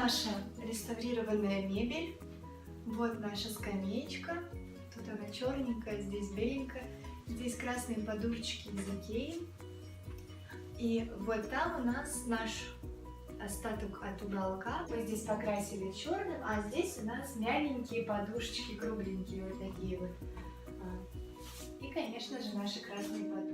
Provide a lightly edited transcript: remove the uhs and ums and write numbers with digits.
наша реставрированная мебель. Вот наша скамеечка. Тут она черненькая, здесь беленькая. Здесь красные подушечки из Икеи. И вот там у нас наш остаток от уголка. Мы здесь покрасили черным, а здесь у нас мягенькие подушечки, кругленькие вот такие вот. И, конечно же, наши красные подушки.